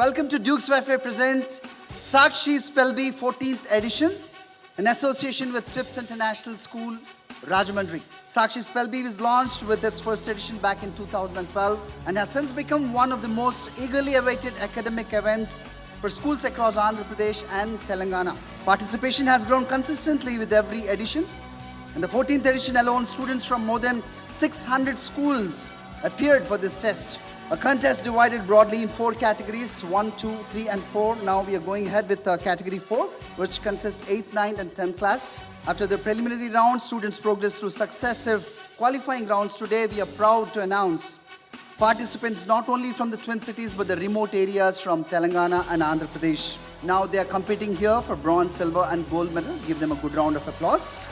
Welcome to Duke's Wi-Fi presents Sakshi Spellbee 14th edition in association with TRIPS International School, Rajahmundry. Sakshi Spellbee was launched with its first edition back in 2012 and has since become one of the most eagerly awaited academic events for schools across Andhra Pradesh and Telangana. Participation has grown consistently with every edition. In the 14th edition alone, students from more than 600 schools appeared for this test. A contest divided broadly in 4 categories, 1, 2, 3 and 4. Now we are going ahead with category 4, which consists 8th, 9th and 10th class. After the preliminary round, students progressed through successive qualifying rounds. Today we are proud to announce participants not only from the Twin Cities but the remote areas from Telangana and Andhra Pradesh. Now they are competing here for bronze, silver and gold medal. Give them a good round of applause.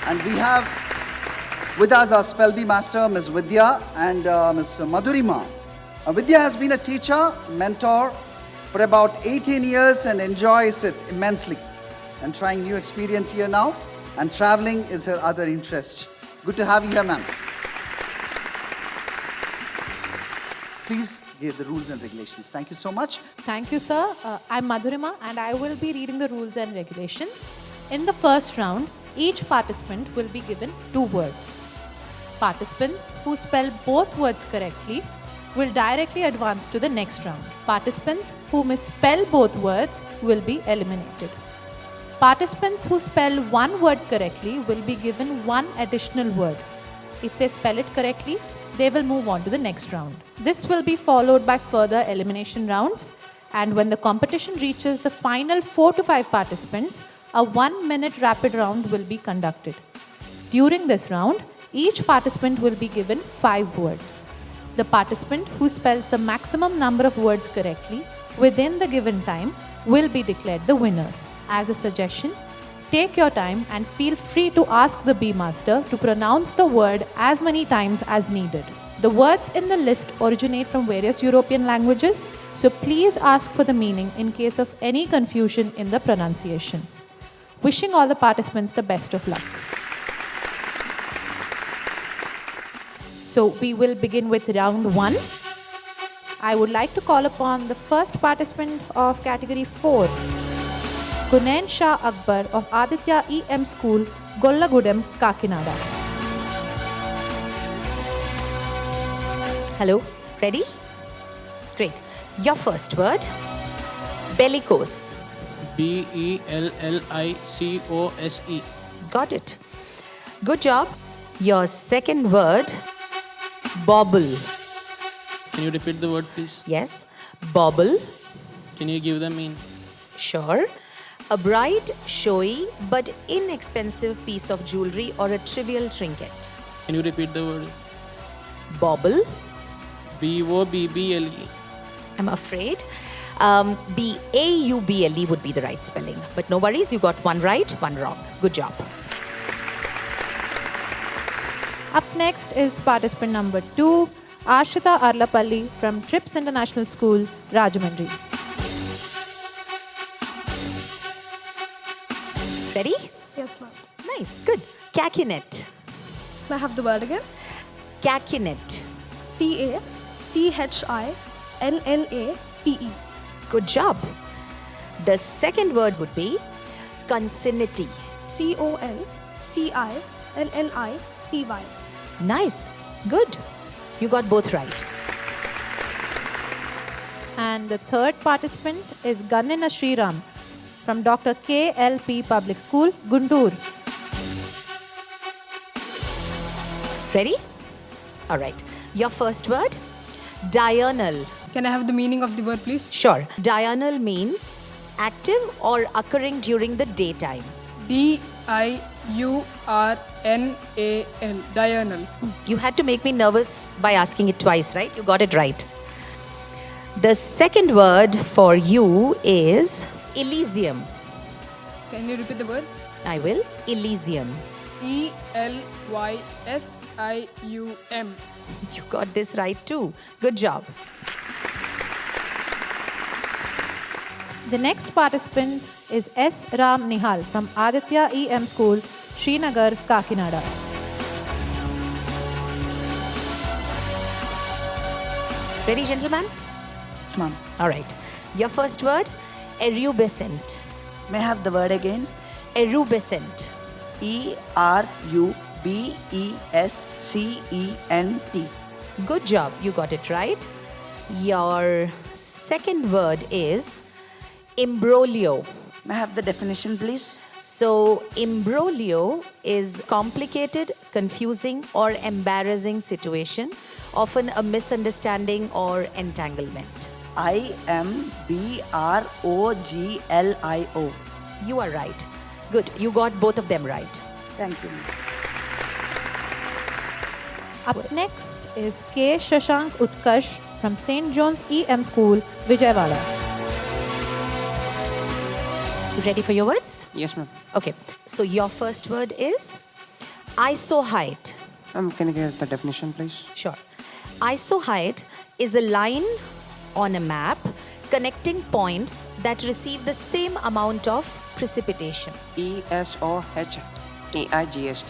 And we have with us our Spellbee master, Ms. Vidya and Ms. Madhurima. Vidya has been a teacher, mentor for about 18 years and enjoys it immensely. And trying new experience here now, and traveling is her other interest. Good to have you here, ma'am. Please give the rules and regulations. Thank you so much. Thank you, sir. I'm Madhurima and I will be reading the rules and regulations. In the first round, each participant will be given 2 words. Participants who spell both words correctly will directly advance to the next round. Participants who misspell both words will be eliminated. Participants who spell one word correctly will be given 1 additional word. If they spell it correctly, they will move on to the next round. This will be followed by further elimination rounds, and when the competition reaches the final 4 to 5 participants, a 1-minute rapid round will be conducted. During this round, each participant will be given 5 words. The participant who spells the maximum number of words correctly within the given time will be declared the winner. As a suggestion, take your time and feel free to ask the Bee Master to pronounce the word as many times as needed. The words in the list originate from various European languages, so please ask for the meaning in case of any confusion in the pronunciation. Wishing all the participants the best of luck. So we will begin with round 1. I would like to call upon the first participant of category 4, Gunain Shah Akbar of Aditya EM School, Gollagudem, Kakinada. Hello, ready? Great. Your first word, bellicose. BELLICOSE. Got it. Good job. Your second word, bobble. Can you repeat the word, please? Yes, bobble. Can you give the mean? Sure. A bright, showy, but inexpensive piece of jewelry or a trivial trinket. Can you repeat the word? Bobble. BOBBLE. I'm afraid BAUBLE would be the right spelling. But no worries, you got 1 right, 1 wrong. Good job. Up next is participant number 2, Ashita Arlapalli from TRIPS International School, Rajahmundry. Ready? Yes, ma'am. Nice, good. Cacinet. May I have the word again? Cacinet. CACHINNAPE. Good job. The second word would be consinity. CONCINNITY. Nice, good. You got both right. And the third participant is Gannina Sriram from Dr. KLP Public School, Guntur. Ready? All right. Your first word, diurnal. Can I have the meaning of the word, please? Sure. Diurnal means active or occurring during the daytime. DIURNAL. Diurnal. You had to make me nervous by asking it twice, right? You got it right. The second word for you is Elysium. Can you repeat the word? I will. Elysium. ELYSIUM. You got this right too. Good job. The next participant is S. Ram Nihal from Aditya EM School, Srinagar, Kakinada. Ready, gentlemen? ma'am. All right. Your first word, erubescent. May I have the word again? Erubescent. Erubescent. Good job. You got it right. Your second word is imbroglio. May I have the definition, please? So, imbroglio is complicated, confusing, or embarrassing situation, often a misunderstanding or entanglement. Imbrogglio. You are right. Good. You got both of them right. Thank you. Up next is K. Shashank Utkarsh from St. John's EM School, Vijayawada. Ready for your words? Yes, ma'am. Okay. So, your first word is isoheight. Can you get the definition, please? Sure. Isoheight is a line on a map connecting points that receive the same amount of precipitation. ESOHAIGST.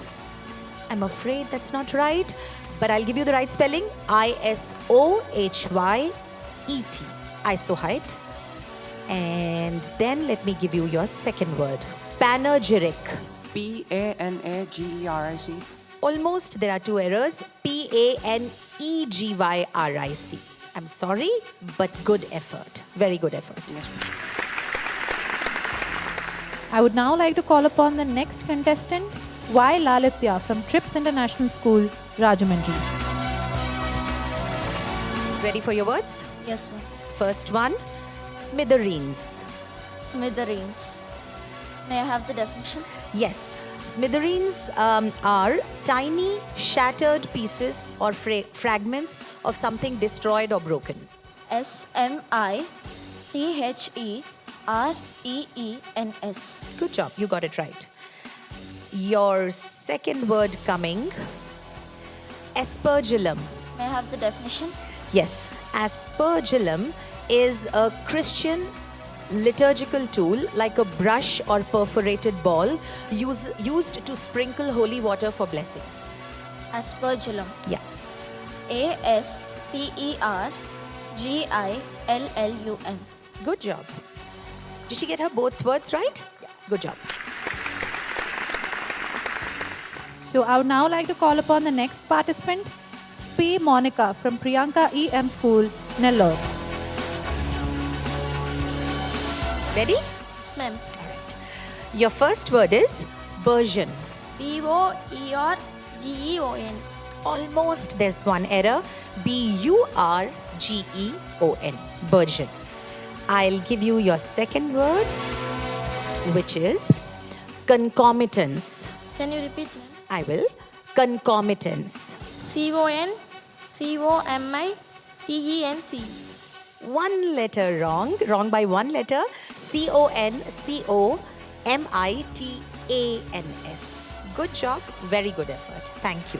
I'm afraid that's not right, but I'll give you the right spelling. ISOHYET. Isoheight. And then let me give you your second word. Panegyric. PANAGERIC. Almost, there are two errors. PANEGYRIC. I'm sorry, but good effort. Very good effort. Yes, ma'am. I would now like to call upon the next contestant, Y. Lalitya from Trips International School, Rajahmundry. Ready for your words? Yes, ma'am. First one, smithereens. Smithereens. May I have the definition? Yes, smithereens are tiny, shattered pieces or fragments of something destroyed or broken. SMITHEREENS. Good job, you got it right. Your second word coming, aspergillum. May I have the definition? Yes, aspergillum is a Christian liturgical tool like a brush or perforated ball used to sprinkle holy water for blessings. Aspergillum. Yeah. ASPERGILLUM. Good job. Did she get her both words right? Yeah. Good job. So I would now like to call upon the next participant, P. Monica from Priyanka EM School, Nellore. Ready? Yes, ma'am. All right. Your first word is Bergen. BOERGEON. Almost, there's one error. BURGEON. Bergen. I'll give you your second word, which is concomitance. Can you repeat, ma'am? I will. Concomitance. CONCOMITENC. One letter wrong. Wrong by one letter. CONCOMITANS. Good job. Very good effort. Thank you.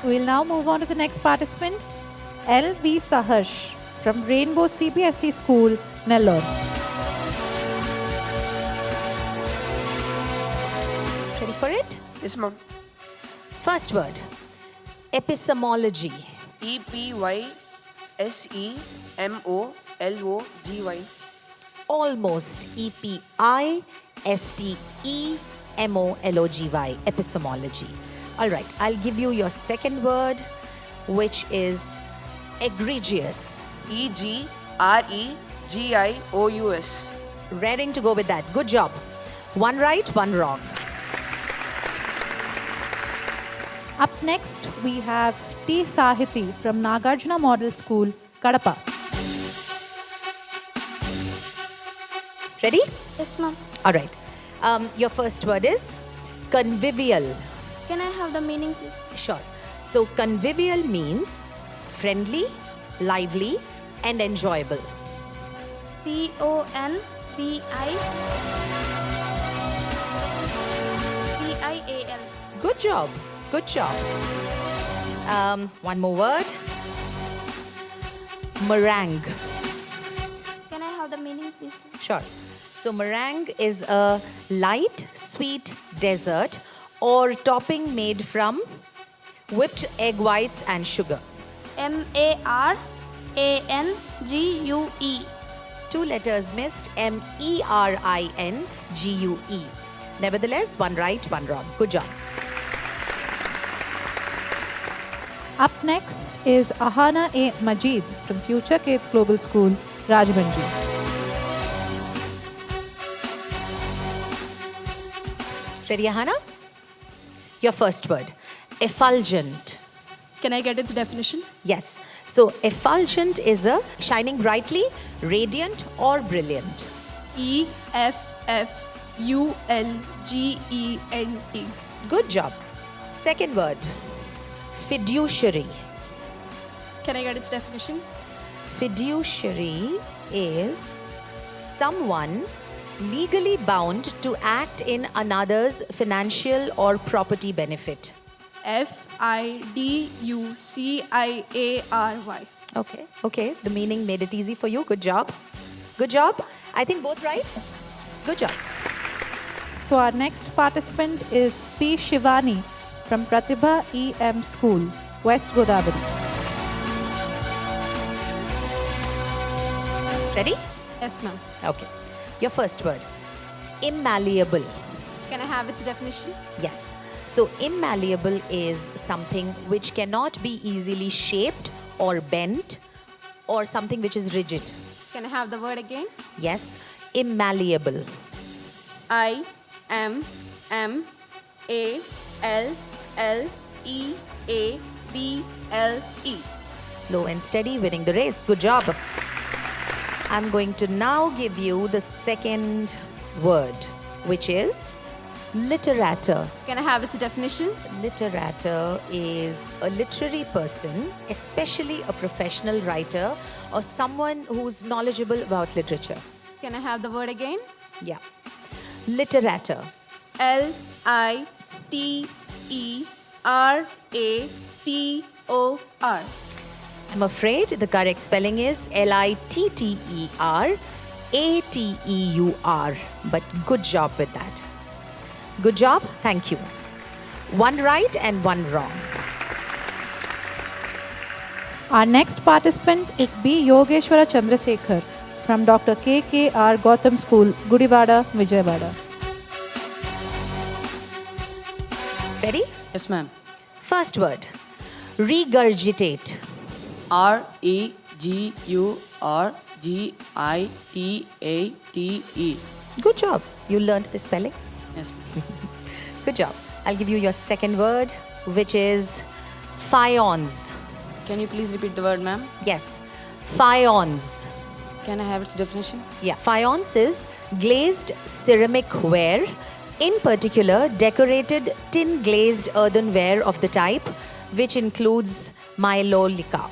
We'll now move on to the next participant, L.V. Saharsh from Rainbow CBSE School, Nellore. Ready for it? Yes, ma'am. First word. Epistemology. EPYSEMOLOGY. Almost. EPISTEMOLOGY. Epistemology. All right. I'll give you your second word, which is egregious. EGREGIOUS. Raring to go with that. Good job. One right, one wrong. Up next, we have T. Sahiti from Nagarjuna Model School, Kadapa. Ready? Yes, ma'am. All right. Your first word is convivial. Can I have the meaning, please? Sure. So, convivial means friendly, lively, and enjoyable. CONVIVIAL. Good job. Good job. One more word. Meringue. Can I have the meaning, please? Sure. So, meringue is a light, sweet dessert or topping made from whipped egg whites and sugar. MARANGUE. 2 letters missed. MERINGUE. Nevertheless, one right, one wrong. Good job. Up next is Ahana A. Majid from Future Kids Global School, Rajahmundry. Ready, Ahana? Your first word. Effulgent. Can I get its definition? Yes. So, effulgent is a shining brightly, radiant, or brilliant. EFFULGENT. Good job. Second word. Fiduciary. Can I get its definition? Fiduciary is someone legally bound to act in another's financial or property benefit. FIDUCIARY. Okay. The meaning made it easy for you. Good job. Good job. I think both right. Good job. So our next participant is P. Shivani from Pratibha EM School, West Godavari. Ready? Yes, ma'am. Okay. Your first word. Immalleable. Can I have its definition? Yes. So, immalleable is something which cannot be easily shaped or bent, or something which is rigid. Can I have the word again? Yes. Immalleable. IMMALLEABLE. Slow and steady, winning the race. Good job. I'm going to now give you the second word, which is literator. Can I have its definition? Literator is a literary person, especially a professional writer or someone who's knowledgeable about literature. Can I have the word again? Yeah. Literator. LITERATOR. I'm afraid the correct spelling is LITTERATEUR. But good job with that. Good job. Thank you. One right and one wrong. Our next participant is B. Yogeshwara Chandrasekhar from Dr. KKR Gautam School, Gudivada, Vijayawada. Ready? Yes, ma'am. First word. Regurgitate. REGURGITATE. Good job. You learned the spelling. Yes, ma'am. Good job. I'll give you your second word, which is fions. Can you please repeat the word, ma'am? Yes. Fions. Can I have its definition? Yeah. Fions is glazed ceramic ware, in particular decorated tin glazed earthenware of the type which includes Mylolica.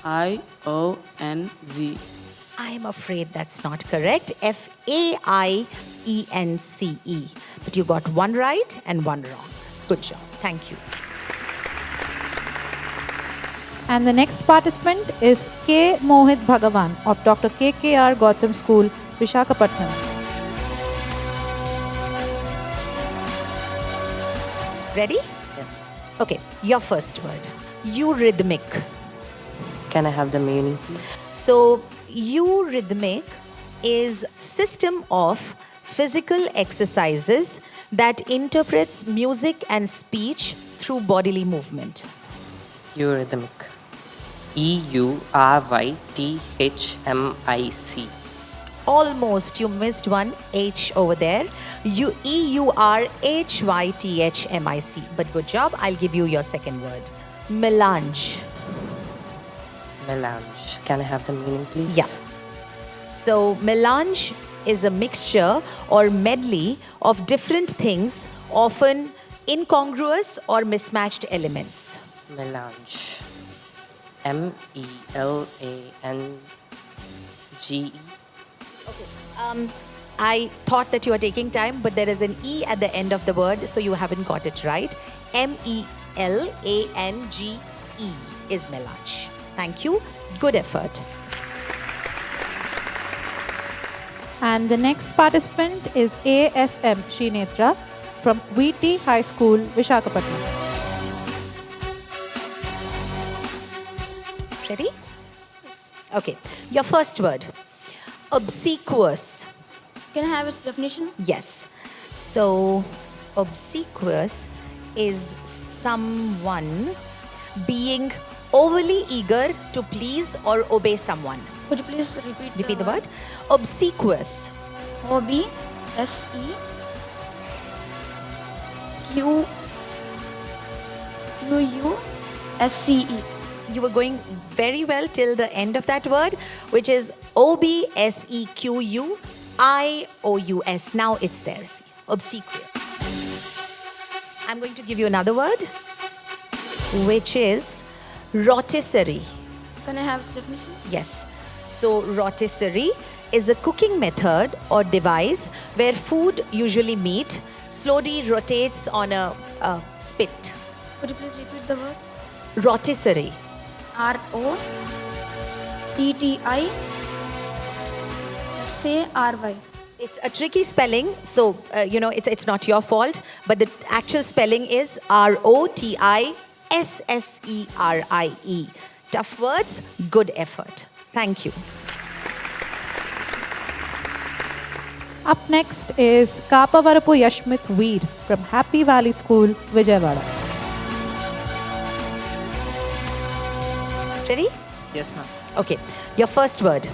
FIONZ. I'm afraid that's not correct. FAIENCE. But you got one right and one wrong. Good job. Thank you. And the next participant is K. Mohit Bhagavan of Dr. KKR Gautam School, Visakhapatnam. Ready? Yes. Okay. Your first word. Eurythmic. Can I have the meaning, please? So, eurythmic is system of physical exercises that interprets music and speech through bodily movement. Eurythmic. EURYTHMIC. Almost, you missed one H over there. EURHYTHMIC. But good job. I'll give you your second word. Melange. Melange. Can I have the meaning, please? Yeah. So, melange is a mixture or medley of different things, often incongruous or mismatched elements. Melange. MELANGE. I thought that you were taking time, but there is an E at the end of the word, so you haven't got it right. MELANGE is melange. Thank you. Good effort. And the next participant is ASM Srinetra from VT High School, Visakhapatnam. Okay. Your first word. Obsequious. Can I have its definition? Yes. So, obsequious is someone being overly eager to please or obey someone. Could you please Repeat the word. Obsequious. O-B-S-E Q Q-U-S-C-E. You were going very well till the end of that word, which is O-B-S-E-Q-U-I-O-U-S. Now it's there. See, obsequious. I'm going to give you another word, which is rotisserie. Can I have its definition? Yes. So, rotisserie is a cooking method or device where food, usually meat, slowly rotates on a spit. Could you please repeat the word? Rotisserie. R-O-T-T-I-S-A-R-Y. It's a tricky spelling, so it's not your fault, but the actual spelling is R-O-T-I-S-S-E-R-I-E. Tough words, good effort. Thank you. Up next is Kapavarapu Yashmith Veer from Happy Valley School, Vijayawada. Ready? Yes, ma'am. Okay. Your first word.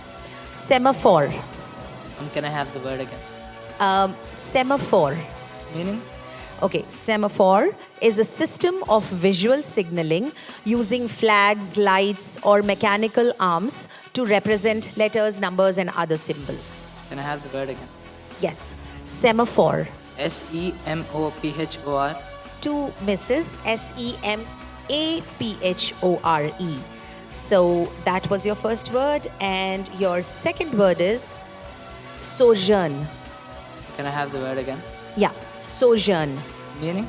Semaphore. Can I have the word again? Semaphore. Meaning? Okay, semaphore is a system of visual signaling using flags, lights, or mechanical arms to represent letters, numbers, and other symbols. Can I have the word again? Yes, semaphore. S-E-M-O-P-H-O-R. To Mrs. S-E-M-A-P-H-O-R-E. So that was your first word, and your second word is sojourn. Can I have the word again? Yeah, sojourn. Meaning?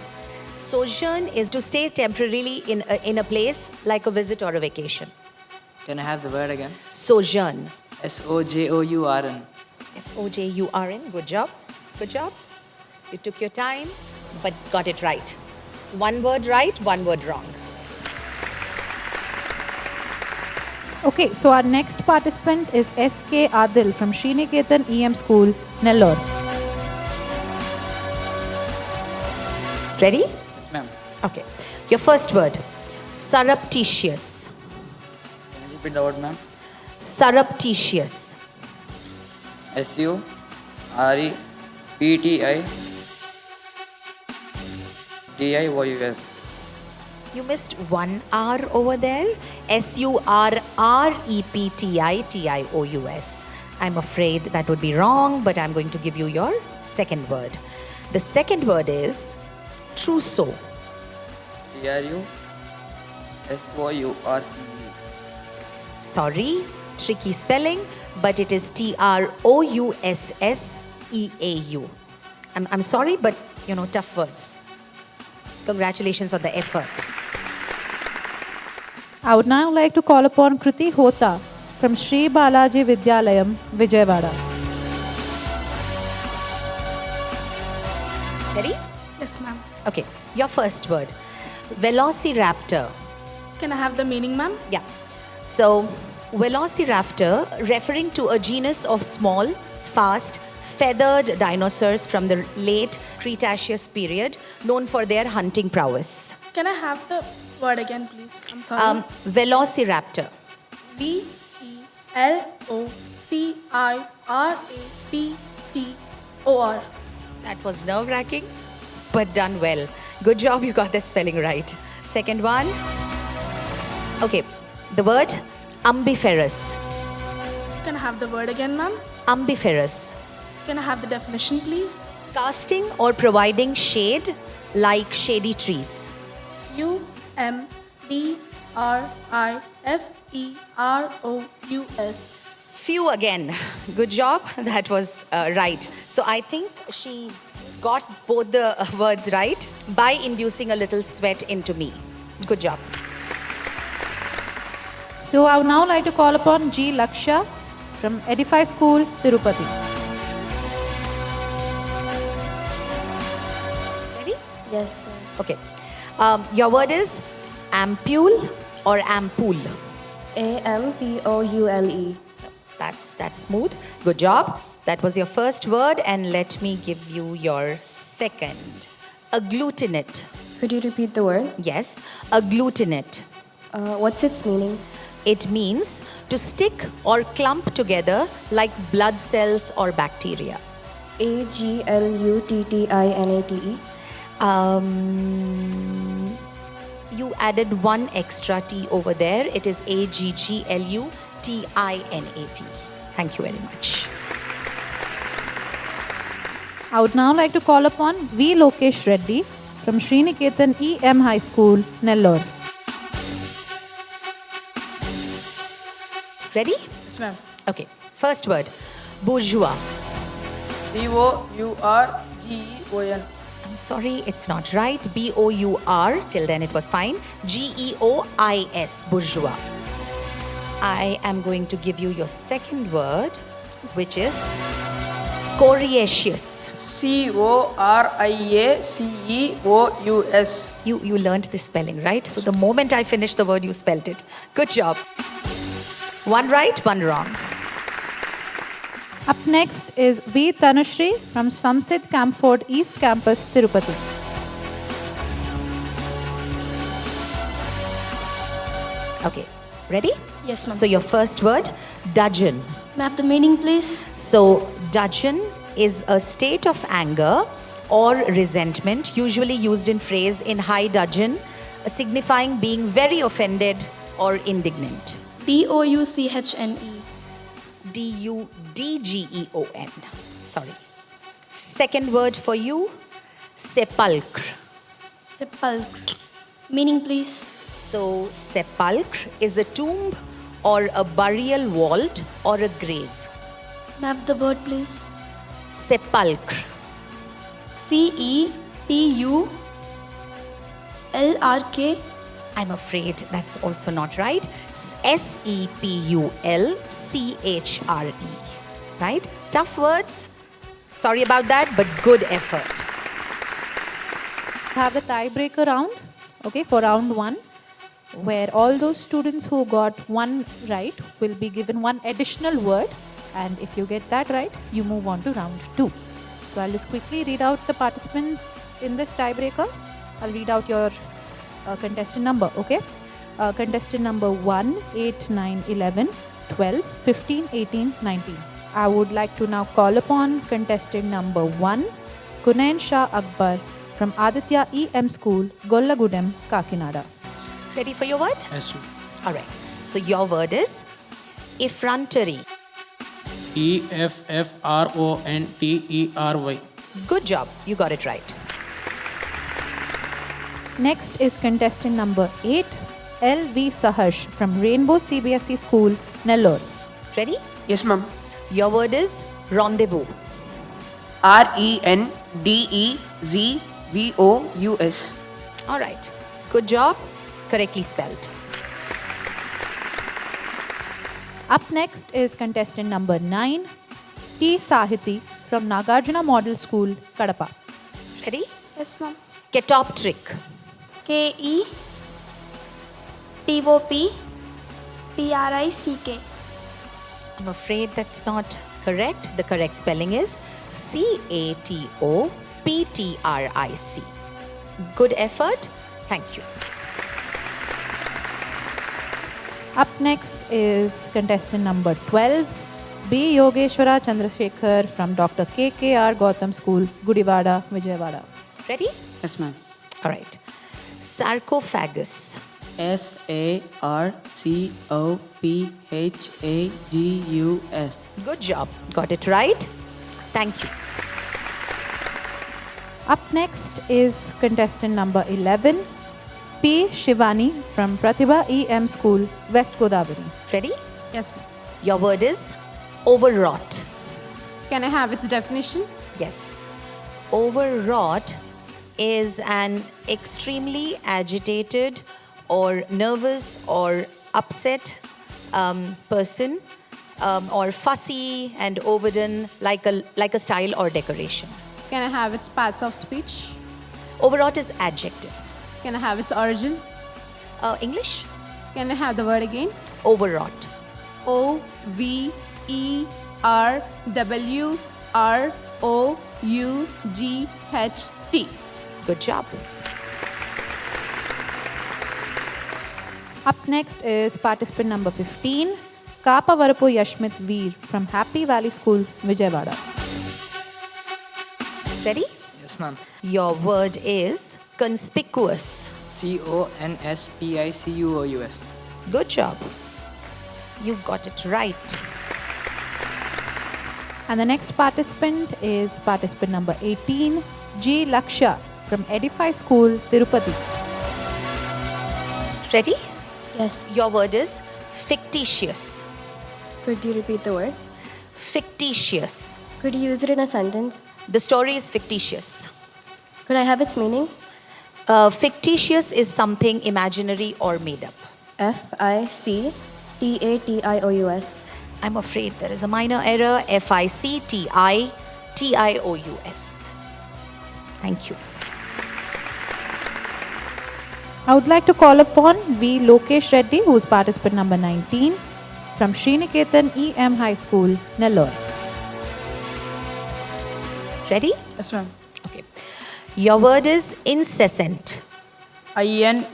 Sojourn is to stay temporarily in a place like a visit or a vacation. Can I have the word again? Sojourn. S-O-J-O-U-R-N. S-O-J-U-R-N. Good job. Good job. You took your time, but got it right. One word right, one word wrong. Okay, so our next participant is S.K. Adil from Sriniketan EM School, Nellore. Ready? Yes, ma'am. Okay. Your first word. Surreptitious. Can you repeat the word, ma'am? Surreptitious. S-U-R-E-P-T-I-T-I-O-U-S. You missed one R over there. S-U-R-R-E-P-T-I-T-I-O-U-S. I'm afraid that would be wrong, but I'm going to give you your second word. The second word is trousseau. T-R-U-S-O-U-R-C-E. Sorry, tricky spelling, but it is T-R-O-U-S-S-E-A-U. I'm sorry, but tough words. Congratulations on the effort. I would now like to call upon Kriti Hota from Sri Balaji Vidyalayam, Vijayawada. Ready? Yes, ma'am. Okay, your first word. Velociraptor. Can I have the meaning, ma'am? Yeah. So, Velociraptor, referring to a genus of small, fast, feathered dinosaurs from the late Cretaceous period, known for their hunting prowess. Can I have the word again, please? I'm sorry. Velociraptor. V-E-L-O-C-I-R-A-P-T-O-R. That was nerve-wracking, but done well. Good job, you got that spelling right. Second one. Okay, the word umbiferous. Can I have the word again, ma'am? Umbiferous. Can I have the definition, please? Casting or providing shade like shady trees. U-M-B-R-I-F-E-R-O-U-S. Few again. Good job. That was right. So I think she got both the words right by inducing a little sweat into me. Good job. So I would now like to call upon G. Laksha from Edify School, Tirupati. Ready? Yes, ma'am. Okay. Your word is ampule or ampoule. AMPOULE. That's smooth. Good job. That was your first word, and let me give you your second. Agglutinate. Could you repeat the word? Yes, agglutinate. What's its meaning? It means to stick or clump together like blood cells or bacteria. AGLUTTINATE. You added one extra T over there. It is AGGLUTINAT. Thank you very much. I would now like to call upon V. Lokesh Reddy from Sriniketan EM High School, Nellore. Ready? Yes, ma'am. Okay. First word, bourgeois. BOURGEON. I'm sorry, it's not right. BOUR, till then it was fine. GEOIS, bourgeois. I am going to give you your second word, which is coriaceous. CORIACEOUS. You learned this spelling, right? So the moment I finished the word, you spelled it. Good job. One right, one wrong. Up next is V. Tanushree from Samsid Campford East Campus, Tirupati. Okay, ready? Yes, ma'am. So your first word, dudgeon. May I have the meaning, please? So dudgeon is a state of anger or resentment, usually used in phrase in high dudgeon, signifying being very offended or indignant. DOUCHNE. DUDGEON. Sorry. Second word for you, sepulchre. Sepulchre. Meaning, please? So sepulchre is a tomb or a burial vault or a grave. May I have the word, please? Sepulchre. CEPULRK. I'm afraid that's also not right. SEPULCHRE. Right? Tough words. Sorry about that, but good effort. Have the tiebreaker round, okay, for round 1, where all those students who got one right will be given one additional word, and if you get that right, you move on to round 2. So I'll just quickly read out the participants in this tiebreaker. I'll read out your contestant number, okay? Contestant number 1, 8, 9, 11, 12, 15, 18, 19. I would like to now call upon contestant number 1, Kunain Shah Akbar from Aditya EM School, Gollagudem, Kakinada. Ready for your word? Yes, ma'am. All right. So your word is effrontery. EFFRONTERY. Good job. You got it right. Next is contestant number 8, LV Saharsh from Rainbow CBSE School, Nellore. Ready? Yes, ma'am. Your word is rendezvous. RENDEZVOUS. All right. Good job. Correctly spelled. Up next is contestant number 9, T. Sahiti from Nagarjuna Model School, Kadapa. Ready? Yes, ma'am. Catoptric. KETOPTRICK. I'm afraid that's not correct. The correct spelling is CATOPTRIC. Good effort. Thank you. Up next is contestant number 12, B. Yogeshwara Chandrasekhar from Dr. KKR Gautam School, Gudivada, Vijayawada. Ready? Yes, ma'am. All right. Sarcophagus. SARCOPHAGUS. Good job. Got it right. Thank you. Up next is contestant number 11, P. Shivani from Pratibha EM School, West Godavari. Ready? Yes, ma'am. Your word is overwrought. Can I have its definition? Yes. Overwrought is an extremely agitated or nervous or upset person or fussy and overdone like a style or decoration. Can I have its parts of speech? Overwrought is adjective. Can I have its origin? English? Can I have the word again? Overwrought. OVERWROUGHT. Good job. Up next is participant number 15, Kapa Varapu Yashmit Veer from Happy Valley School, Vijayawada. Ready? Yes, ma'am. Your word is conspicuous. CONSPICUOUS. Good job. You got it right. And the next participant is participant number 18, G. Laksha from Edify School, Tirupati. Ready? Yes. Your word is fictitious. Could you repeat the word? Fictitious. Could you use it in a sentence? The story is fictitious. Could I have its meaning? Fictitious is something imaginary or made up. FICTATIOUS. I'm afraid there is a minor error. FICTITIOUS. Thank you. I would like to call upon V. Lokesh Reddy, who is participant number 19 from Sriniketan EM High School, Nellore. Ready? Yes, ma'am. Okay. Your word is incessant. INESCENT.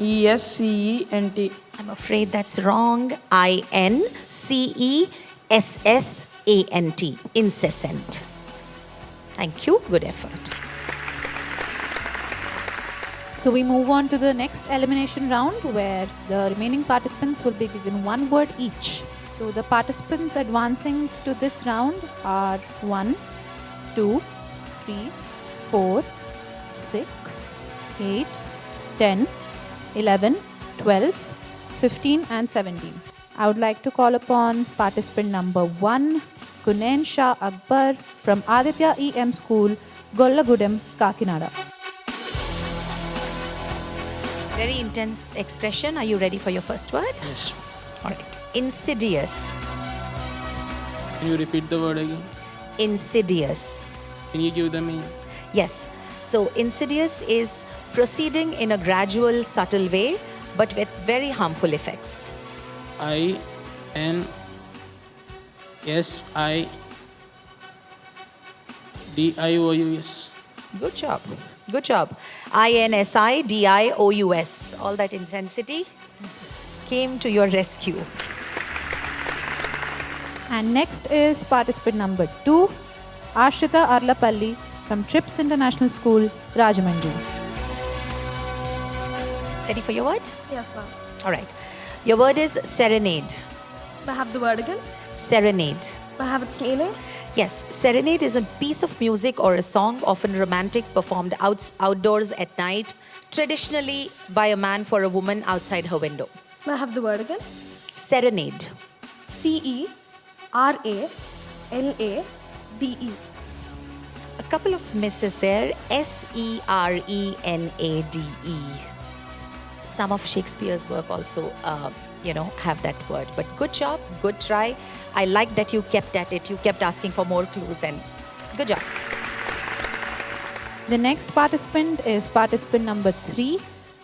I'm afraid that's wrong. INCESSANT. Incessant. Thank you. Good effort. So we move on to the next elimination round where the remaining participants will be given one word each. So the participants advancing to this round are 1, 2, 3, 4, 6, 8, 10, 11, 12, 15 and 17. I would like to call upon participant number 1, Kunain Shah Akbar from Aditya EM School, Gollagudem, Kakinada. Very intense expression. Are you ready for your first word? Yes. All right. Insidious. Can you repeat the word again? Insidious. Can you give the meaning? Yes. So insidious is proceeding in a gradual, subtle way, but with very harmful effects. INSIDIOUS. Good job. Good job. INSIDIOUS. All that intensity came to your rescue. And next is participant number 2, Ashrita Arlapalli from TRIPS International School, Rajahmundry. Ready for your word? Yes, ma'am. All right. Your word is serenade. May I have the word again? Serenade. May I have its meaning? Yes, serenade is a piece of music or a song, often romantic, performed outdoors at night, traditionally by a man for a woman outside her window. May I have the word again? Serenade. CERALADE. A couple of misses there. SERENADE. Some of Shakespeare's work also, have that word. But good job, good try. I like that you kept at it. You kept asking for more clues and good job. The next participant is participant number 3,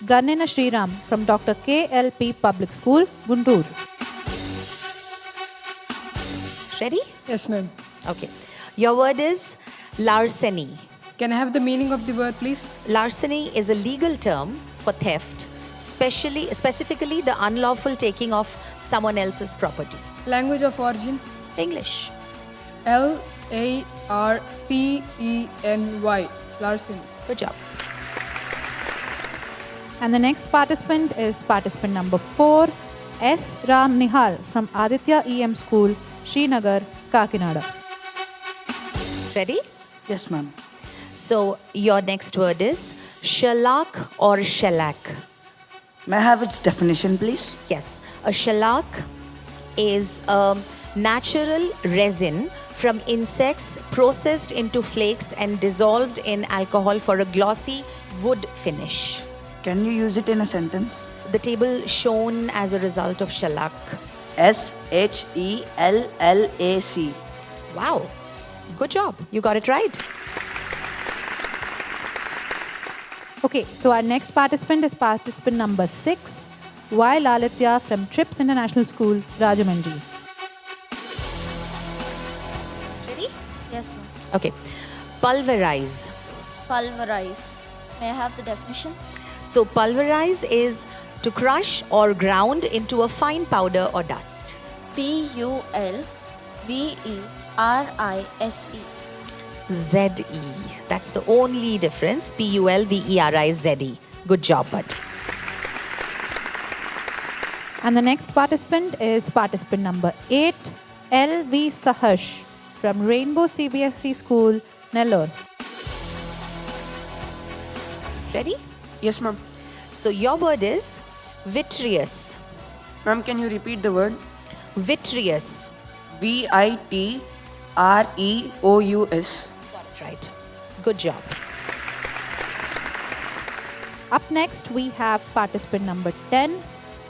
Garnena Sriram from Dr. KLP Public School, Guntur. Ready? Yes, ma'am. Okay. Your word is larceny. Can I have the meaning of the word, please? Larceny is a legal term for theft, specifically the unlawful taking of someone else's property. Language of origin. English. LARCENY. Larceny. Good job. And the next participant is participant number 4, S. Ram Nihal from Aditya EM School, Srinagar, Kakinada. Ready? Yes, ma'am. So your next word is shellac or shellac. May I have its definition, please? Yes, a shellac is a natural resin from insects processed into flakes and dissolved in alcohol for a glossy wood finish. Can you use it in a sentence? The table shown as a result of shellac. SHELLAC. Wow, good job. You got it right. Okay, so our next participant is participant number 6, Y. Lalitya from Trips International School, Rajahmundry. Ready? Yes, ma'am. Okay. Pulverize. Pulverize. May I have the definition? So, pulverize is to crush or ground into a fine powder or dust. Pulverise. Z-E. That's the only difference. Pulverize. Good job, bud. And the next participant is participant number 8, L.V. Sahash from Rainbow CBSE School, Nellore. Ready? Yes, ma'am. So, your word is vitreous. Ma'am, can you repeat the word? Vitreous. Vitreous. Got it right. Good job. Up next, we have participant number 10,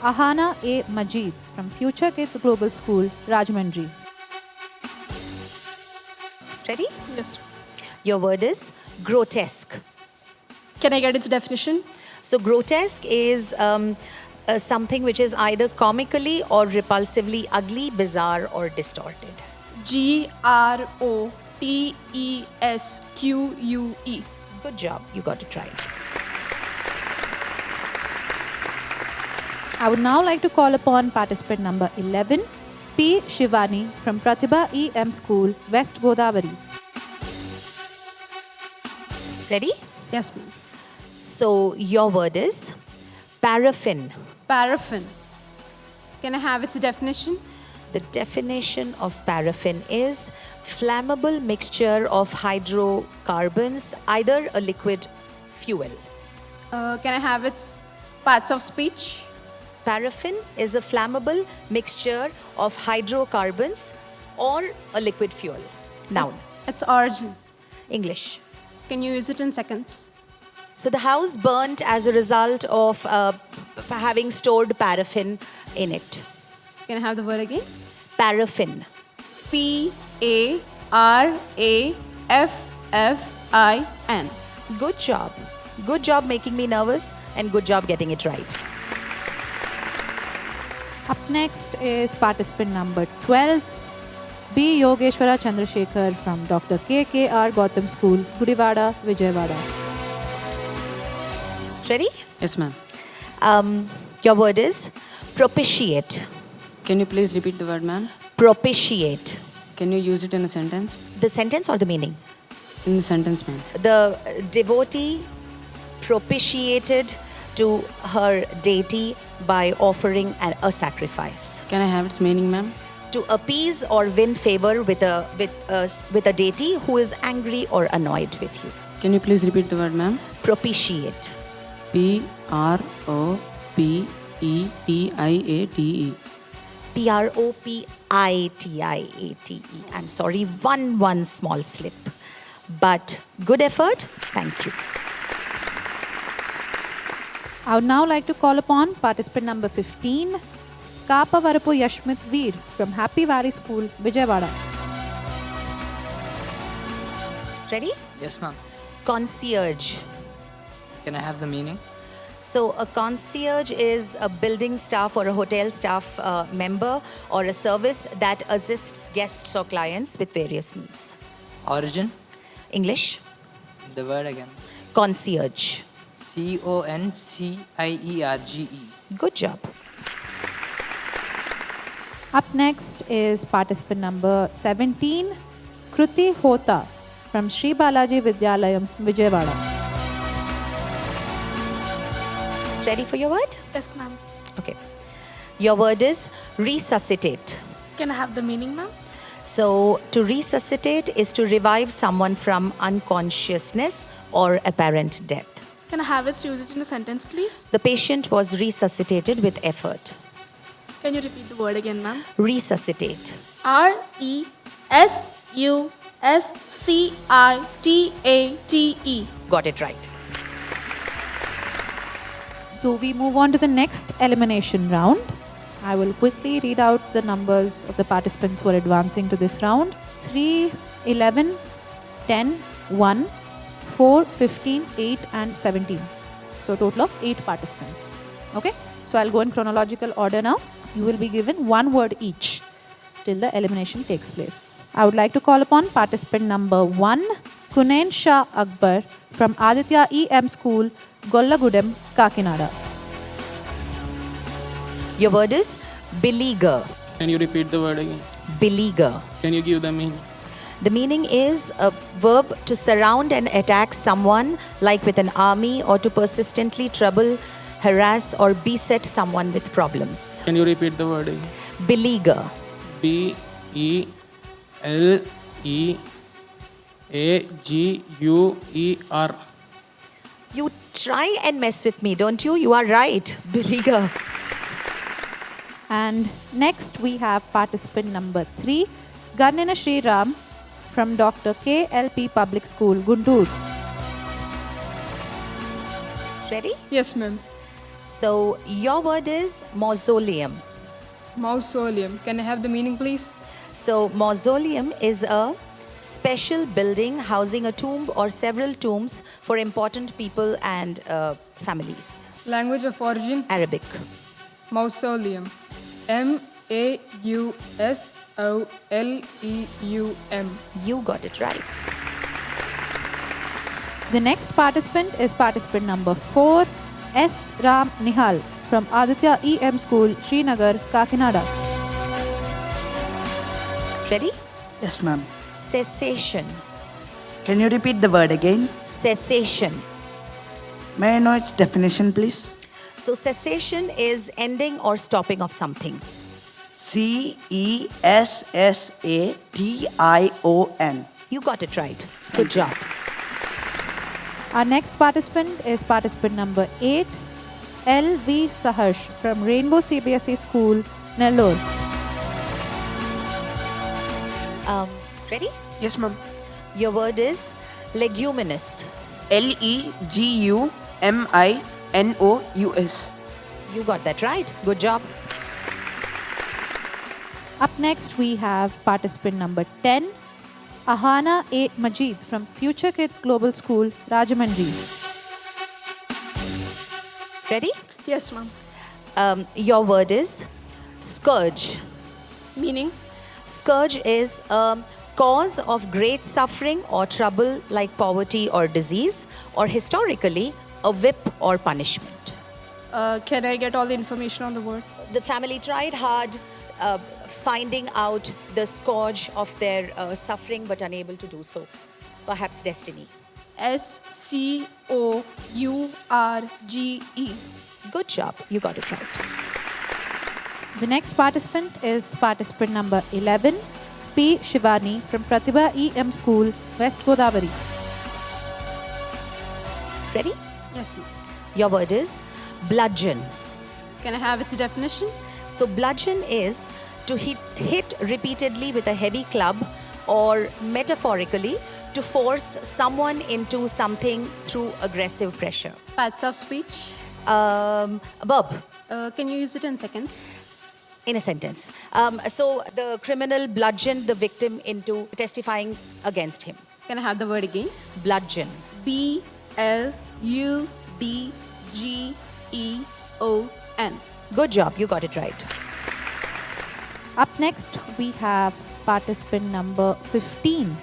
Ahana A. Majid from Future Kids Global School, Rajahmundry. Ready? Yes. Your word is grotesque. Can I get its definition? So, grotesque is something which is either comically or repulsively ugly, bizarre, or distorted. Grotesque. Good job. You got it right. I would now like to call upon participant number 11, P. Shivani from Pratibha E.M. School, West Godavari. Ready? Yes, ma'am. So, your word is paraffin. Paraffin. Can I have its definition? The definition of paraffin is flammable mixture of hydrocarbons, either a liquid fuel. Can I have its parts of speech? Paraffin is a flammable mixture of hydrocarbons or a liquid fuel. Noun. Its origin. English. Can you use it in seconds? So the house burnt as a result of having stored paraffin in it. Can I have the word again? Paraffin. Paraffin. Good job. Good job making me nervous and good job getting it right. Up next is participant number 12, B. Yogeshwara Chandrasekhar from Dr. K.K.R. Gautam School, Gudivada, Vijayawada. Ready? Yes, ma'am. Your word is propitiate. Can you please repeat the word, ma'am? Propitiate. Can you use it in a sentence? The sentence or the meaning? In the sentence, ma'am. The devotee propitiated to her deity by offering a sacrifice. Can I have its meaning, ma'am? To appease or win favor with a deity who is angry or annoyed with you. Can you please repeat the word, ma'am? Propitiate. Propitiate. Propitiate. I'm sorry, one small slip. But good effort. Thank you. I would now like to call upon participant number 15, Kapavarapu Yashmit Veer from Happy Valley School, Vijayawada. Ready? Yes, ma'am. Concierge. Can I have the meaning? So, a concierge is a building staff or a hotel staff member or a service that assists guests or clients with various needs. Origin? English? The word again. Concierge. Concierge. Good job. Up next is participant number 17, Kruti Hota from Sri Balaji Vidyalayam, Vijayawada. Ready for your word? Yes, ma'am. Okay. Your word is resuscitate. Can I have the meaning, ma'am? So, to resuscitate is to revive someone from unconsciousness or apparent death. Can I have it use it in a sentence, please? The patient was resuscitated with effort. Can you repeat the word again, ma'am? Resuscitate. Resuscitate. Got it right. So we move on to the next elimination round. I will quickly read out the numbers of the participants who are advancing to this round. 3, 11, 10, 1, 4, 15, 8 and 17. So a total of 8 participants. Okay? So I'll go in chronological order now. You will be given one word each till the elimination takes place. I would like to call upon participant number 1, Kunain Shah Akbar from Aditya EM School, Gollagudem, Kakinada. Your word is beleaguer. Can you repeat the word again? Beleaguer. Can you give the meaning? The meaning is a verb to surround and attack someone, like with an army, or to persistently trouble, harass, or beset someone with problems. Can you repeat the word again? Beleaguer. Beleaguer. You try and mess with me, don't you? You are right. Beleaguer. And next we have participant number 3, Garnina Sri Ram from Dr. KLP Public School, Guntur. Ready? Yes, ma'am. So your word is mausoleum. Mausoleum. Can I have the meaning, please? So mausoleum is a special building housing a tomb or several tombs for important people and families. Language of origin. Arabic. Mausoleum. MAUSOLEUM. You got it right. The next participant is participant number 4, S. Ram Nihal from Aditya EM School, Srinagar, Kakinada. Ready? Yes, ma'am. Cessation. Can you repeat the word again? Cessation. May I know its definition, please? So cessation is ending or stopping of something. CESSATION. You got it right. Good job. Our next participant is participant number 8, L.V. Saharsh from Rainbow CBSE School, Nellore. Ready? Yes, ma'am. Your word is leguminous. LEGUMINOUS. You got that right. Good job. Up next we have participant number 10, Ahana A. Majid from Future Kids Global School, Rajahmundry. Ready? Yes, ma'am. Your word is scourge. Meaning? Scourge is a cause of great suffering or trouble like poverty or disease, or historically, a whip or punishment. Can I get all the information on the word? The family tried hard finding out the scourge of their suffering but unable to do so. Perhaps destiny. SCOURGE. Good job. You got it right. The next participant is participant number 11, P. Shivani from Pratibha EM School, West Godavari. Ready? Yes, ma'am. Your word is bludgeon. Can I have its definition? So bludgeon is to hit repeatedly with a heavy club, or metaphorically, to force someone into something through aggressive pressure. Parts of speech. Verb. Can you use it in seconds? In a sentence. So the criminal bludgeoned the victim into testifying against him. Can I have the word again? Bludgeon. BLUDGEON. Good job. You got it right. Up next we have participant number 15,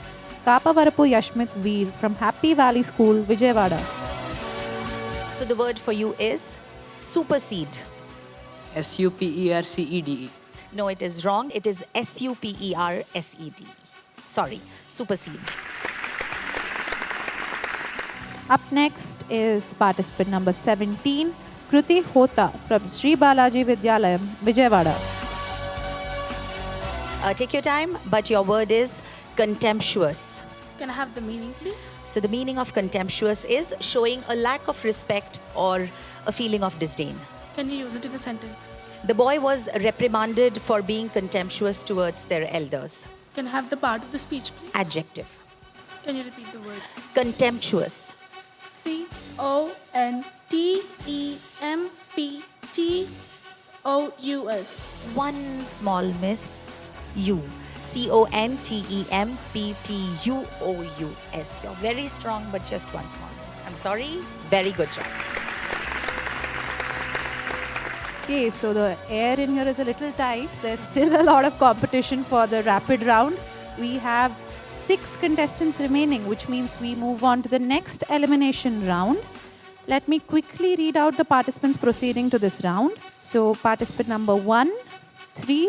Kapavarapu Yashmit Veer from Happy Valley School, Vijayawada. So the word for you is supersede. SUPERCEDE. No, it is wrong. It is SUPERSED. Sorry, supersede. Up next is participant number 17, Kruti Hota from Sri Balaji Vidyalayam, Vijayawada. Take your time, but your word is contemptuous. Can I have the meaning, please? So the meaning of contemptuous is showing a lack of respect or a feeling of disdain. Can you use it in a sentence? The boy was reprimanded for being contemptuous towards their elders. Can I have the part of the speech, please? Adjective. Can you repeat the word? Contemptuous. CONTEMPTOUS. One small miss. U. CONTEMPTUOUS. You're very strong, but just one small miss. I'm sorry. Very good job. Okay, so the air in here is a little tight. There's still a lot of competition for the rapid round. We have 6 contestants remaining, which means we move on to the next elimination round. Let me quickly read out the participants proceeding to this round. So, participant number 1, 3,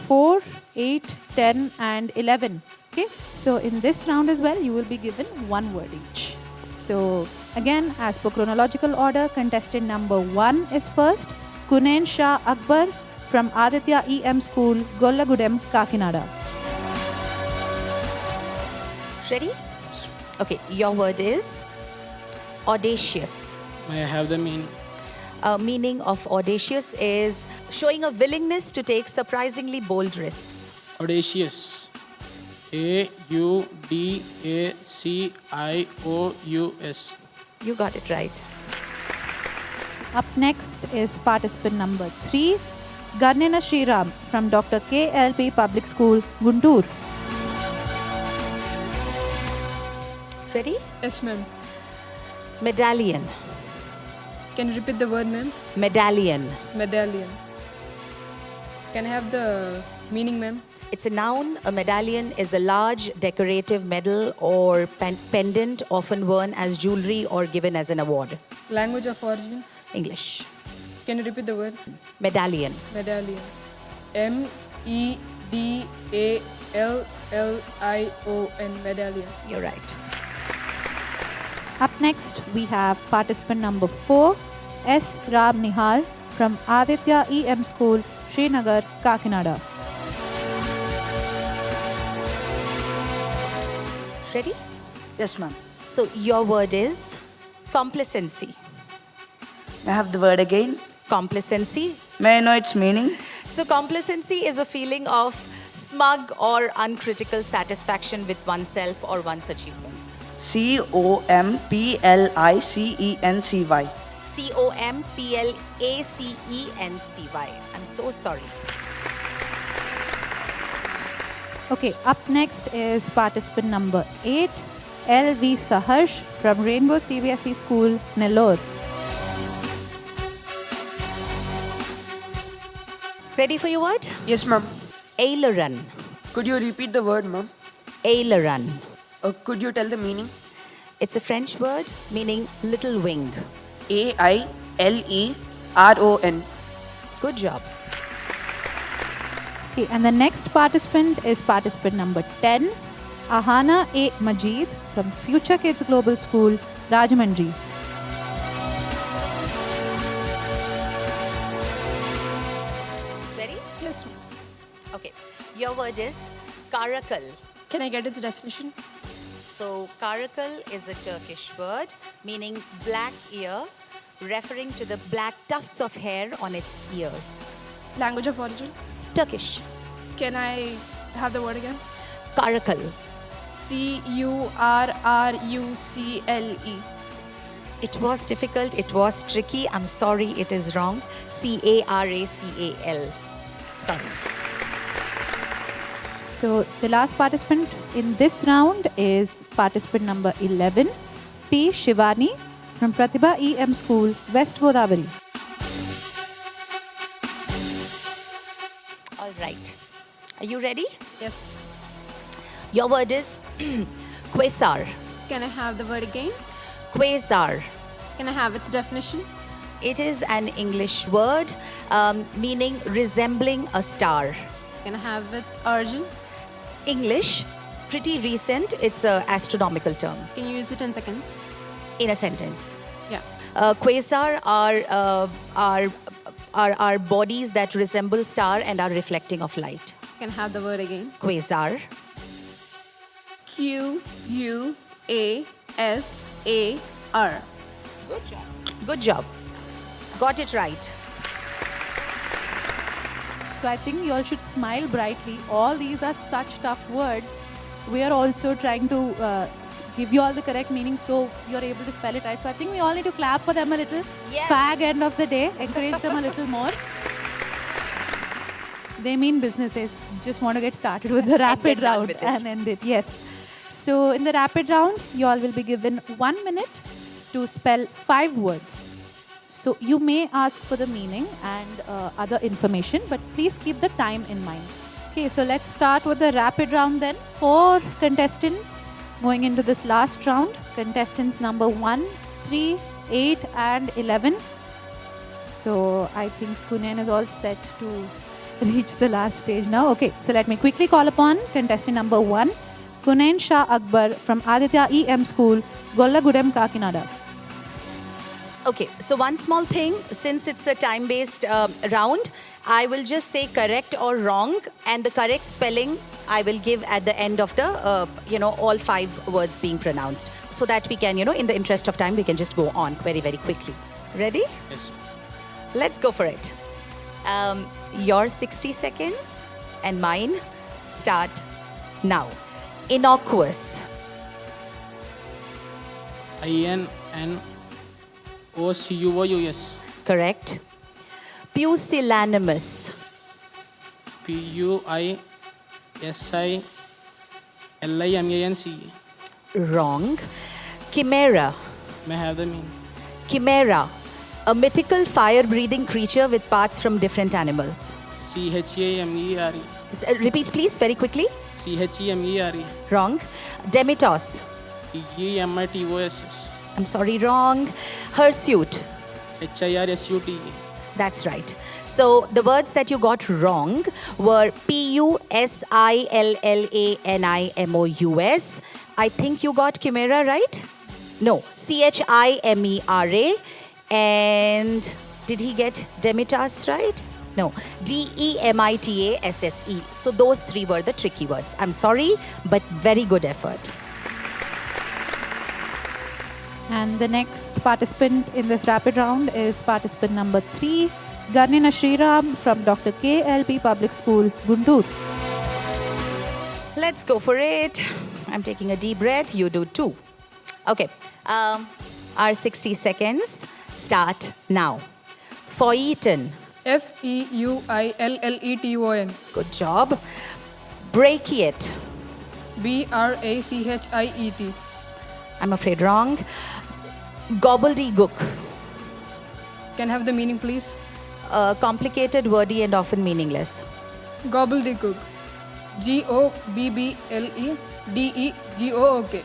4, 8, 10, and 11. Okay, so in this round as well, you will be given 1 word each. So, again, as per chronological order, contestant number 1 is first, Kunain Shah Akbar from Aditya EM School, Gollagudem, Kakinada. Ready? Okay, your word is audacious. May I have the meaning? Meaning of audacious is showing a willingness to take surprisingly bold risks. Audacious. AUDACIOUS. You got it right. Up next is participant number 3, Garnena Sriram from Dr. KLP Public School, Guntur. Ready? Yes, ma'am. Medallion. Can you repeat the word, ma'am? Medallion. Medallion. Can I have the meaning, ma'am? It's a noun. A medallion is a large decorative medal or pendant often worn as jewelry or given as an award. Language of origin? English. Can you repeat the word? Medallion. Medallion. MEDALLION. Medallion. You're right. Up next, we have participant number 4, S. Ram Nihal from Aditya EM School, Srinagar, Kakinada. Ready? Yes, ma'am. So your word is complacency. May I have the word again? Complacency. May I know its meaning? So complacency is a feeling of smug or uncritical satisfaction with oneself or one's achievements. COMPLICENCY. COMPLACENCY. I'm so sorry. Okay, up next is participant number 8, LV Saharsh from Rainbow CBSE School, Nellore. Ready for your word? Yes, ma'am. Aileron. Could you repeat the word, ma'am? Aileron. Could you tell the meaning? It's a French word meaning little wing. AILERON. Good job. Okay, and the next participant is participant number 10, Ahana A. Majid from Future Kids Global School, Rajahmundry. Ready? Yes. Okay. Your word is karakal. Can I get its definition? So, karakal is a Turkish word meaning black ear, referring to the black tufts of hair on its ears. Language of origin? Turkish. Can I have the word again? Karakal. CURRUCLE. It was difficult, it was tricky. I'm sorry, it is wrong. CARACAL. Sorry. So the last participant in this round is participant number 11, P. Shivani from Pratibha EM School, West Godavari. All right. Are you ready? Yes. Your word is quasar. Can I have the word again? Quasar. Can I have its definition? It is an English word meaning resembling a star. Can I have its origin? English, pretty recent. It's an astronomical term Can you use it in seconds? in a sentence. Yeah. Quasar are bodies that resemble star and are reflecting of light. Can I have the word again? Quasar. QUASAR. Good job. Got it right. So I think you all should smile brightly. All these are such tough words. We are also trying to give you all the correct meaning so you're able to spell it right. So I think we all need to clap for them a little. Yes. Fag end of the day. Encourage them a little more. They mean business. They just want to get started with the rapid get done round with it. and end it. Yes. So in the rapid round, you all will be given 1 minute to spell 5 words. So you may ask for the meaning and other information, but please keep the time in mind. Okay, so let's start with the rapid round then. 4 contestants going into this last round. Contestants number 1, 3, 8 and 11. So I think Kunen is all set to reach the last stage now. Okay, so let me quickly call upon contestant number 1, Kunen Shah Akbar from Aditya EM School, Gollagudem, Kakinada. Okay, so one small thing, since it's a time-based round, I will just say correct or wrong, and the correct spelling I will give at the end of the, all 5 words being pronounced, so that we can, in the interest of time, we can just go on very, very quickly. Ready? Yes. Let's go for it. Your 60 seconds and mine start now. Innocuous. INNOCUOUS. Correct. Pusillanimous. PUISILIMANCE. Wrong. Chimera. May I have the meaning? Chimera. A mythical fire-breathing creature with parts from different animals. CHAMERE. Repeat please, very quickly. CHEMERE. Wrong. Demitos. DEMITOSS. I'm sorry, wrong. Hirsute. HIRSUTE. That's right. So the words that you got wrong were PUSILLANIMOUS. I think you got chimera right? No. CHIMERA. And did he get Demitas right? No. DEMITASSE. So those 3 were the tricky words. I'm sorry, but very good effort. And the next participant in this rapid round is participant number 3, Garnina Sriram from Dr. KLP Public School, Guntur. Let's go for it. I'm taking a deep breath. You do too. Okay. Our 60 seconds start now. Feuilleton. FEUILLETON. Good job. Brachiate. BRACHIET. I'm afraid wrong. Gobbledygook. Can I have the meaning, please? Complicated, wordy, and often meaningless. Gobbledygook. GOBBLEDEGOOK.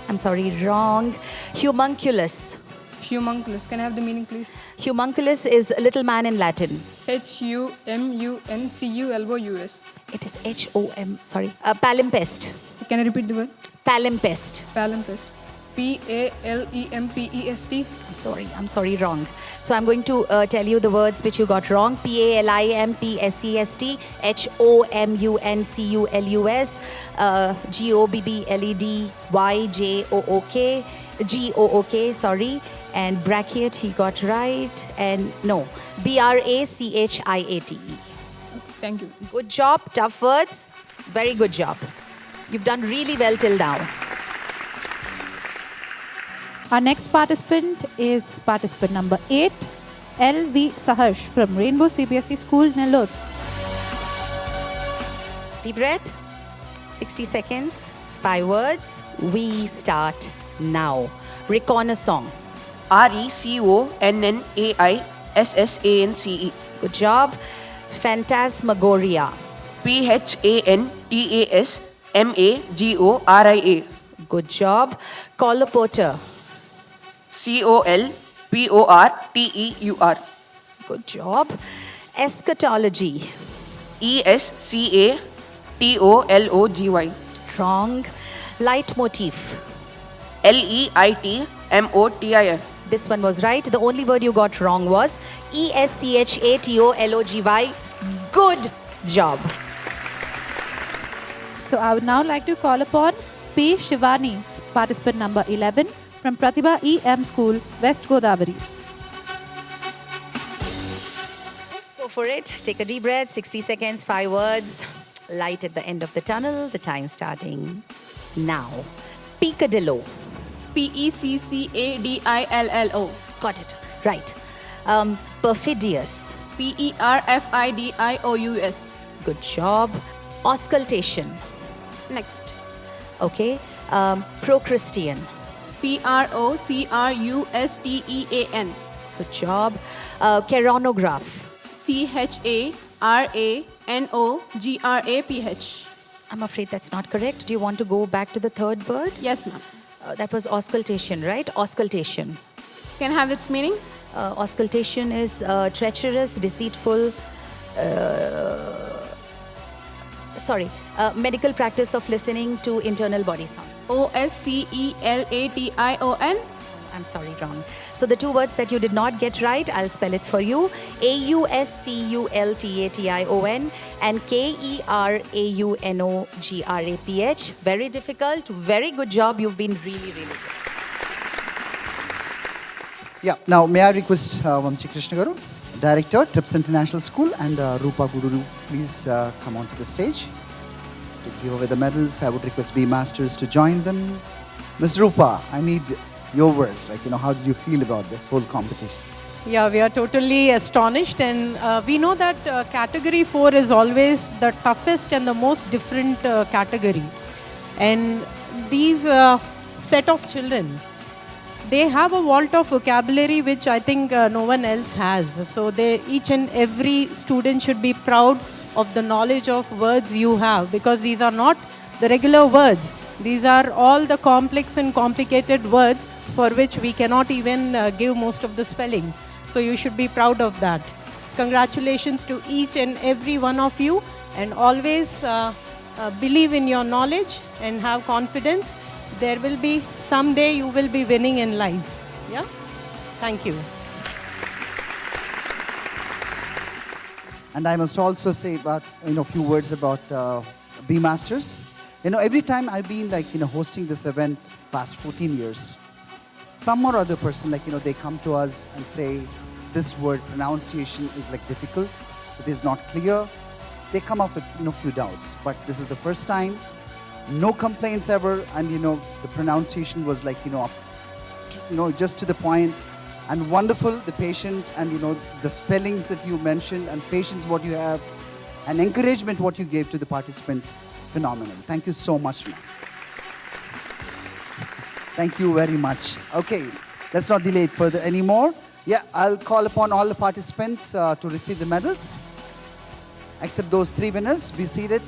I'm sorry, wrong. Homunculus. Humunculus. Can I have the meaning, please? Homunculus is little man in Latin. HUMUNCULOUS. It is HOM, sorry. Palimpest. Can I repeat the word? Palimpest. Palimpest. PALEMPEST. I'm sorry, wrong. So I'm going to tell you the words which you got wrong. PALIMPSEST, HOMUNCULUS, GOBBLEDYJOOK, sorry. And brachiate, he got right. And no, BRACHIATE. Thank you. Good job, tough words. Very good job. You've done really well till now. Our next participant is participant number 8, LV Saharsh from Rainbow CBSE School, Nellore. Deep breath. 60 seconds. 5 words. We start now. Reconnaissance. RECONNAISSANCE. Good job. Phantasmagoria. PHANTASMAGORIA. Good job. Colloporter. COLPORTEUR. Good job. Eschatology. ESCATOLOGY. Wrong. Leitmotif. LEITMOTIF. This one was right. The only word you got wrong was ESCHATOLOGY. Good job. So I would now like to call upon P. Shivani, participant number 11 from Pratibha EM School, West Godavari. Let's go for it. Take a deep breath. 60 seconds, 5 words. Light at the end of the tunnel. The time starting now. Peccadillo. PECCADILLO. Got it. Right. Perfidious. PERFIDIOUS. Good job. Auscultation. Next. Okay. Procrustean. PROCRUSTEAN. Good job. Cheronograph. CHARANOGRAPH. I'm afraid that's not correct. Do you want to go back to the third word? Yes, ma'am. That was auscultation, right? Auscultation. Can I have its meaning? Auscultation is treacherous, deceitful, medical practice of listening to internal body sounds. OSCELATION. I'm sorry, wrong. So the two words that you did not get right, I'll spell it for you. AUSCULTATION and KERAUNOGRAPH. Very difficult. Very good job. You've been really, really good. Yeah, now may I request Vamsi Krishna Garu, Director, TRIPS International School, and Rupa Guru, please come onto the stage to give away the medals. I would request B Masters to join them. Ms. Rupa, I need your words, how did you feel about this whole competition? Yeah, we are totally astonished, and we know that category 4 is always the toughest and the most different category. And these set of children, they have a vault of vocabulary which I think no one else has. So each and every student should be proud of the knowledge of words you have, because these are not the regular words. These are all the complex and complicated words for which we cannot even give most of the spellings. So you should be proud of that. Congratulations to each and every one of you, and always believe in your knowledge and have confidence. There will be someday you will be winning in life. Yeah? Thank you. And I must also say about, a few words about B Masters. Every time I've been hosting this event past 14 years, some or other person, they come to us and say, this word pronunciation is difficult, it is not clear. They come up with, few doubts. But this is the first time, no complaints ever, and, the pronunciation was just to the point, and wonderful, the patient, and, the spellings that you mentioned, and patience what you have, and encouragement what you gave to the participants. Phenomenal. Thank you so much, ma'am. Thank you very much. Okay, let's not delay it further anymore. Yeah, I'll call upon all the participants to receive the medals. Except those 3 winners, be seated.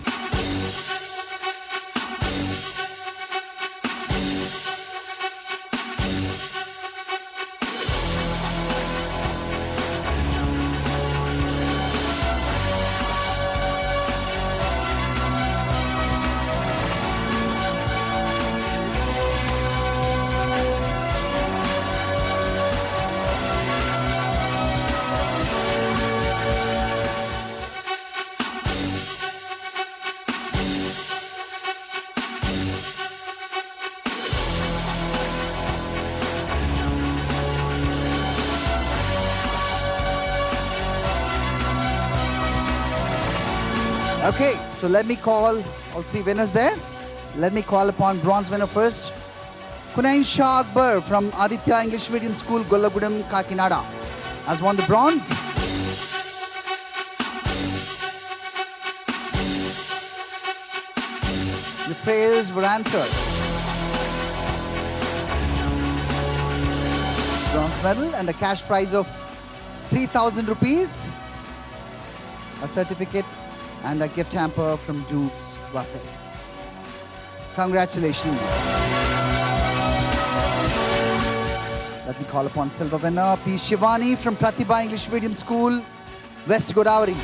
Okay, so let me call all 3 winners there. Let me call upon bronze winner first. Kunain Shah Akbar from Aditya English Medium School, Golagudam, Kakinada, has won the bronze. Your prayers were answered. Bronze medal and a cash prize of 3,000 rupees, a certificate, and a gift hamper from Duke's Buffet. Congratulations. Let me call upon silver winner P. Shivani from Pratibha English Medium School, West Godavari.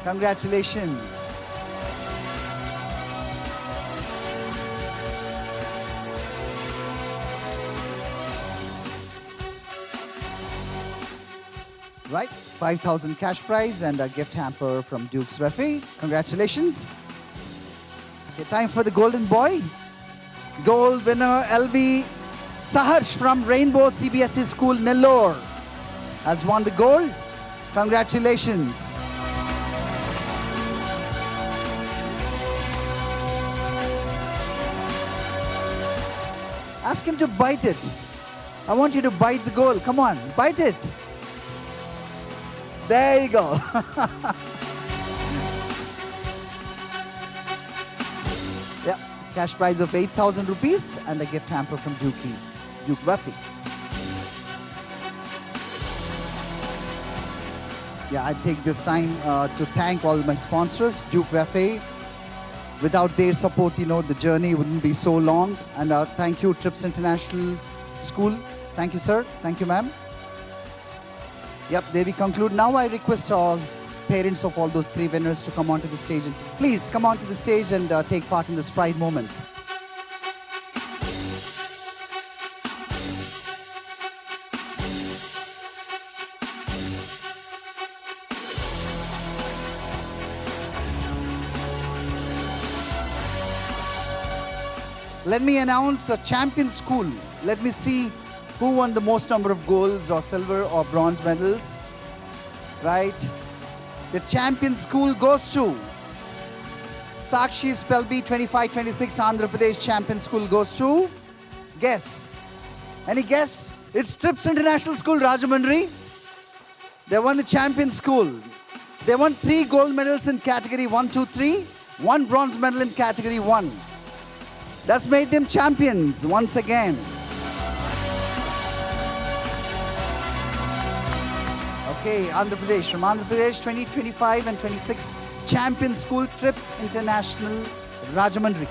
Congratulations. Right, 5,000 cash prize and a gift hamper from Duke's Referee. Congratulations. Okay, time for the golden boy. Gold winner LV Saharsh from Rainbow CBSE School, Nellore, has won the gold. Congratulations. Ask him to bite it. I want you to bite the gold. Come on, bite it. There you go. Yeah, cash prize of 8,000 rupees and a gift hamper from Duke Wafi. Yeah, I take this time to thank all my sponsors, Duke Wafi. Without their support, the journey wouldn't be so long. And thank you, Trips International School. Thank you, sir. Thank you, ma'am. Yep, there we conclude. Now I request all parents of all those 3 winners to come onto the stage. And please come onto the stage and take part in this pride moment. Let me announce a champion school. Let me see who won the most number of golds or silver or bronze medals. Right? The champion school goes to Sakshi Spelby 25-26 Andhra Pradesh champion school goes to. Guess. Any guess? It's Trips International School, Rajamundry. They won the champion school. They won 3 gold medals in category 1, 2, 3. 1 bronze medal in category 1. That's made them champions once again. Okay, Andhra Pradesh. From Andhra Pradesh, 20, 25 and 26 champion school Trips International, Rajamundry.